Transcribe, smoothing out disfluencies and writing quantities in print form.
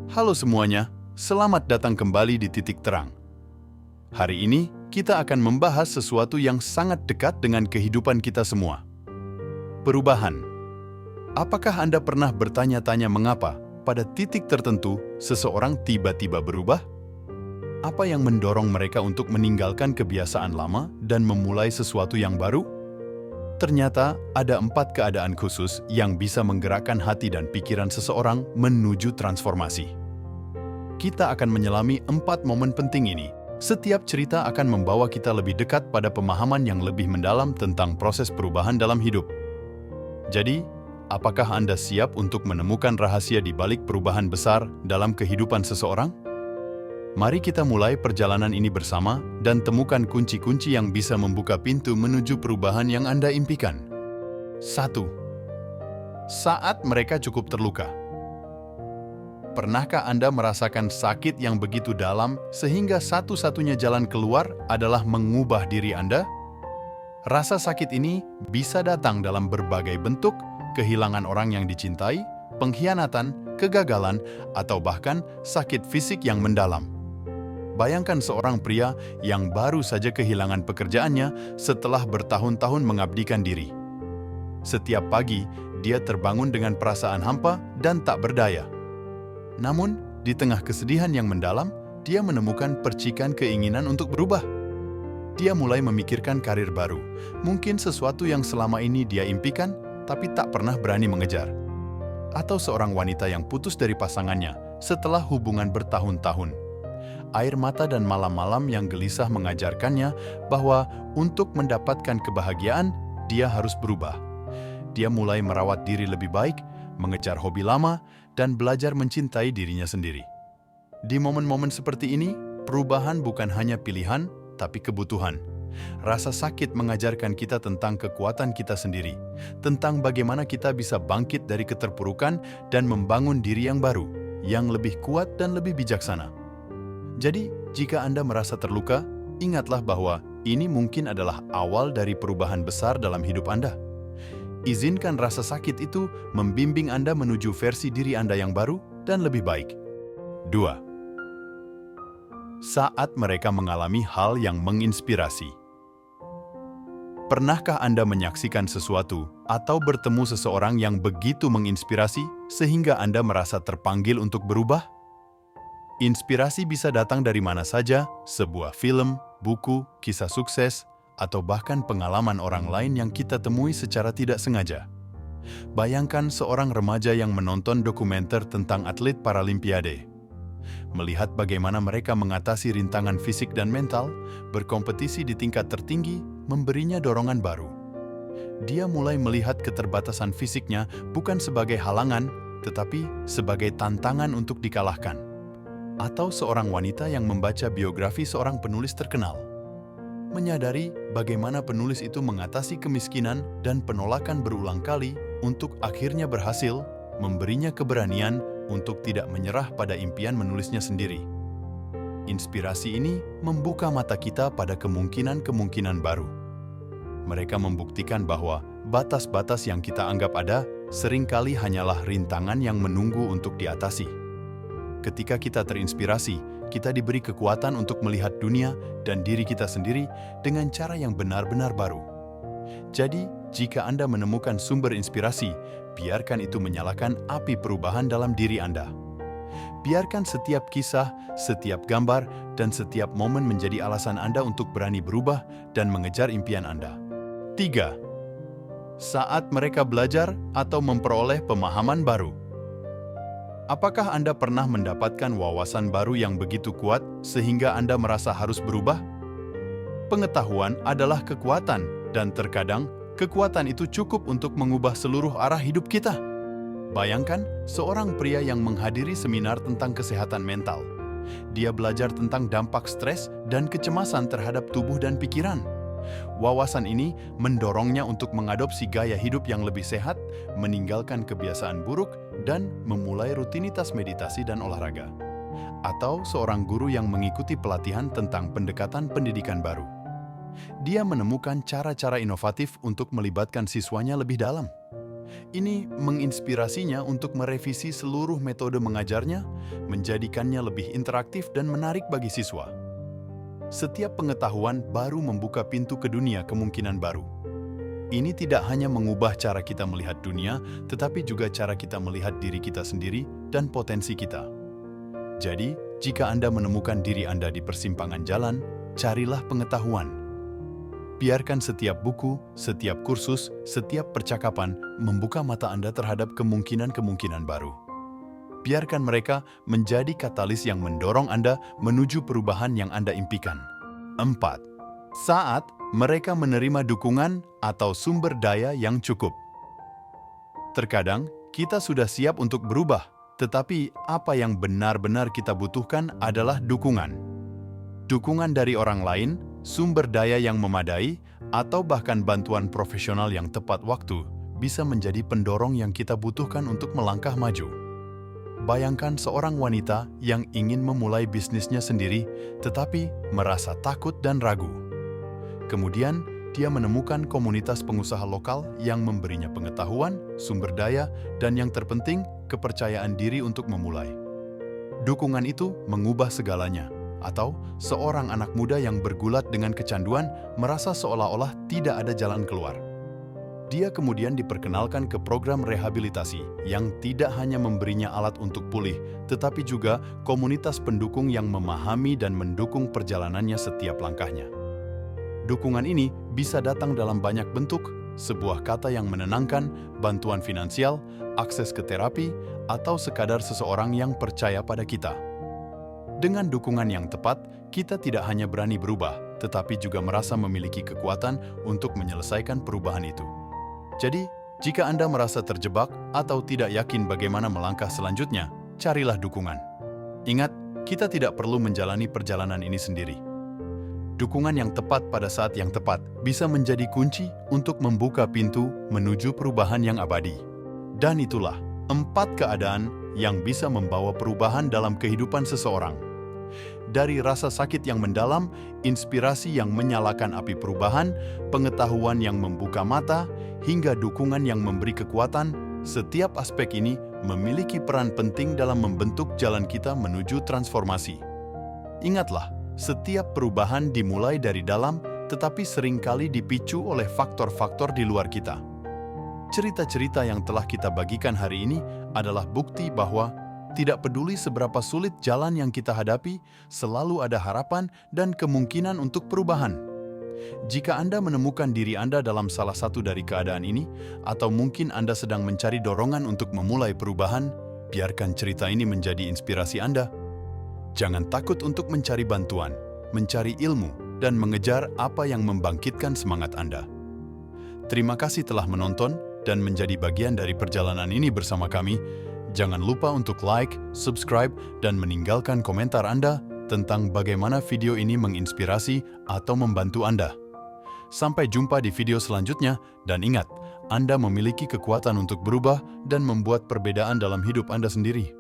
Halo semuanya, selamat datang kembali di Titik Terang. Hari ini kita akan membahas sesuatu yang sangat dekat dengan kehidupan kita semua. Perubahan. Apakah Anda pernah bertanya-tanya mengapa pada titik tertentu seseorang tiba-tiba berubah? Apa yang mendorong mereka untuk meninggalkan kebiasaan lama dan memulai sesuatu yang baru? Ternyata ada 4 keadaan khusus yang bisa menggerakkan hati dan pikiran seseorang menuju transformasi. Kita akan menyelami 4 momen penting ini. Setiap cerita akan membawa kita lebih dekat pada pemahaman yang lebih mendalam tentang proses perubahan dalam hidup. Jadi, apakah Anda siap untuk menemukan rahasia di balik perubahan besar dalam kehidupan seseorang? Mari kita mulai perjalanan ini bersama dan temukan kunci-kunci yang bisa membuka pintu menuju perubahan yang Anda impikan. 1. Saat mereka cukup terluka. Pernahkah Anda merasakan sakit yang begitu dalam sehingga satu-satunya jalan keluar adalah mengubah diri Anda? Rasa sakit ini bisa datang dalam berbagai bentuk, kehilangan orang yang dicintai, pengkhianatan, kegagalan, atau bahkan sakit fisik yang mendalam. Bayangkan seorang pria yang baru saja kehilangan pekerjaannya setelah bertahun-tahun mengabdikan diri. Setiap pagi, dia terbangun dengan perasaan hampa dan tak berdaya. Namun, di tengah kesedihan yang mendalam, dia menemukan percikan keinginan untuk berubah. Dia mulai memikirkan karir baru, mungkin sesuatu yang selama ini dia impikan, tapi tak pernah berani mengejar. Atau seorang wanita yang putus dari pasangannya setelah hubungan bertahun-tahun. Air mata dan malam-malam yang gelisah mengajarkannya bahwa untuk mendapatkan kebahagiaan, dia harus berubah. Dia mulai merawat diri lebih baik, mengejar hobi lama, dan belajar mencintai dirinya sendiri. Di momen-momen seperti ini, perubahan bukan hanya pilihan, tapi kebutuhan. Rasa sakit mengajarkan kita tentang kekuatan kita sendiri, tentang bagaimana kita bisa bangkit dari keterpurukan dan membangun diri yang baru, yang lebih kuat dan lebih bijaksana. Jadi, jika Anda merasa terluka, ingatlah bahwa ini mungkin adalah awal dari perubahan besar dalam hidup Anda. Izinkan rasa sakit itu membimbing Anda menuju versi diri Anda yang baru dan lebih baik. 2. Saat mereka mengalami hal yang menginspirasi. Pernahkah Anda menyaksikan sesuatu atau bertemu seseorang yang begitu menginspirasi sehingga Anda merasa terpanggil untuk berubah? Inspirasi bisa datang dari mana saja, sebuah film, buku, kisah sukses, atau bahkan pengalaman orang lain yang kita temui secara tidak sengaja. Bayangkan seorang remaja yang menonton dokumenter tentang atlet Paralimpiade. Melihat bagaimana mereka mengatasi rintangan fisik dan mental, berkompetisi di tingkat tertinggi, memberinya dorongan baru. Dia mulai melihat keterbatasan fisiknya bukan sebagai halangan, tetapi sebagai tantangan untuk dikalahkan. Atau seorang wanita yang membaca biografi seorang penulis terkenal. Menyadari bagaimana penulis itu mengatasi kemiskinan dan penolakan berulang kali untuk akhirnya berhasil, memberinya keberanian untuk tidak menyerah pada impian menulisnya sendiri. Inspirasi ini membuka mata kita pada kemungkinan-kemungkinan baru. Mereka membuktikan bahwa batas-batas yang kita anggap ada seringkali hanyalah rintangan yang menunggu untuk diatasi. Ketika kita terinspirasi, kita diberi kekuatan untuk melihat dunia dan diri kita sendiri dengan cara yang benar-benar baru. Jadi, jika Anda menemukan sumber inspirasi, biarkan itu menyalakan api perubahan dalam diri Anda. Biarkan setiap kisah, setiap gambar, dan setiap momen menjadi alasan Anda untuk berani berubah dan mengejar impian Anda. 3. Saat mereka belajar atau memperoleh pemahaman baru. Apakah Anda pernah mendapatkan wawasan baru yang begitu kuat sehingga Anda merasa harus berubah? Pengetahuan adalah kekuatan, dan terkadang kekuatan itu cukup untuk mengubah seluruh arah hidup kita. Bayangkan seorang pria yang menghadiri seminar tentang kesehatan mental. Dia belajar tentang dampak stres dan kecemasan terhadap tubuh dan pikiran. Wawasan ini mendorongnya untuk mengadopsi gaya hidup yang lebih sehat, meninggalkan kebiasaan buruk, dan memulai rutinitas meditasi dan olahraga. Atau seorang guru yang mengikuti pelatihan tentang pendekatan pendidikan baru. Dia menemukan cara-cara inovatif untuk melibatkan siswanya lebih dalam. Ini menginspirasinya untuk merevisi seluruh metode mengajarnya, menjadikannya lebih interaktif dan menarik bagi siswa. Setiap pengetahuan baru membuka pintu ke dunia kemungkinan baru. Ini tidak hanya mengubah cara kita melihat dunia, tetapi juga cara kita melihat diri kita sendiri dan potensi kita. Jadi, jika Anda menemukan diri Anda di persimpangan jalan, carilah pengetahuan. Biarkan setiap buku, setiap kursus, setiap percakapan membuka mata Anda terhadap kemungkinan-kemungkinan baru. Biarkan mereka menjadi katalis yang mendorong Anda menuju perubahan yang Anda impikan. 4. Saat mereka menerima dukungan atau sumber daya yang cukup. Terkadang, kita sudah siap untuk berubah, tetapi apa yang benar-benar kita butuhkan adalah dukungan. Dukungan dari orang lain, sumber daya yang memadai, atau bahkan bantuan profesional yang tepat waktu bisa menjadi pendorong yang kita butuhkan untuk melangkah maju. Bayangkan seorang wanita yang ingin memulai bisnisnya sendiri, tetapi merasa takut dan ragu. Kemudian, dia menemukan komunitas pengusaha lokal yang memberinya pengetahuan, sumber daya, dan yang terpenting, kepercayaan diri untuk memulai. Dukungan itu mengubah segalanya. Atau, seorang anak muda yang bergulat dengan kecanduan merasa seolah-olah tidak ada jalan keluar. Dia kemudian diperkenalkan ke program rehabilitasi yang tidak hanya memberinya alat untuk pulih, tetapi juga komunitas pendukung yang memahami dan mendukung perjalanannya setiap langkahnya. Dukungan ini bisa datang dalam banyak bentuk, sebuah kata yang menenangkan, bantuan finansial, akses ke terapi, atau sekadar seseorang yang percaya pada kita. Dengan dukungan yang tepat, kita tidak hanya berani berubah, tetapi juga merasa memiliki kekuatan untuk menyelesaikan perubahan itu. Jadi, jika Anda merasa terjebak atau tidak yakin bagaimana melangkah selanjutnya, carilah dukungan. Ingat, kita tidak perlu menjalani perjalanan ini sendiri. Dukungan yang tepat pada saat yang tepat bisa menjadi kunci untuk membuka pintu menuju perubahan yang abadi. Dan itulah 4 keadaan yang bisa membawa perubahan dalam kehidupan seseorang. Dari rasa sakit yang mendalam, inspirasi yang menyalakan api perubahan, pengetahuan yang membuka mata, hingga dukungan yang memberi kekuatan, setiap aspek ini memiliki peran penting dalam membentuk jalan kita menuju transformasi. Ingatlah, setiap perubahan dimulai dari dalam, tetapi seringkali dipicu oleh faktor-faktor di luar kita. Cerita-cerita yang telah kita bagikan hari ini adalah bukti bahwa tidak peduli seberapa sulit jalan yang kita hadapi, selalu ada harapan dan kemungkinan untuk perubahan. Jika Anda menemukan diri Anda dalam salah satu dari keadaan ini, atau mungkin Anda sedang mencari dorongan untuk memulai perubahan, biarkan cerita ini menjadi inspirasi Anda. Jangan takut untuk mencari bantuan, mencari ilmu, dan mengejar apa yang membangkitkan semangat Anda. Terima kasih telah menonton dan menjadi bagian dari perjalanan ini bersama kami. Jangan lupa untuk like, subscribe, dan meninggalkan komentar Anda tentang bagaimana video ini menginspirasi atau membantu Anda. Sampai jumpa di video selanjutnya, dan ingat, Anda memiliki kekuatan untuk berubah dan membuat perbedaan dalam hidup Anda sendiri.